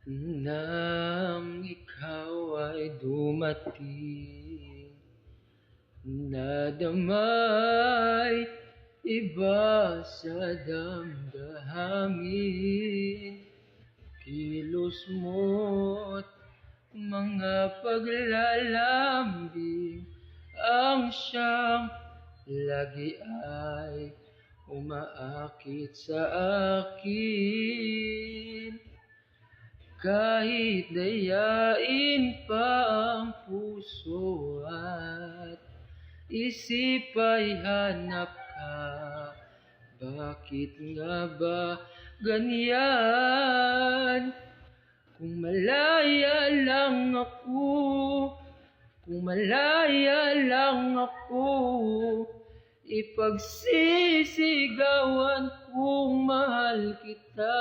Nang ikaw ay dumating, nadamay iba sa damdamin. Kilos mo't mga paglalambing ang siyang lagi ay umaakit sa akin. Kahit dayain pa ang puso at isip ay hanap ka, bakit nga ba ganyan? Kung malaya lang ako, kung malaya lang ako, ipagsisigawan kung mahal kita.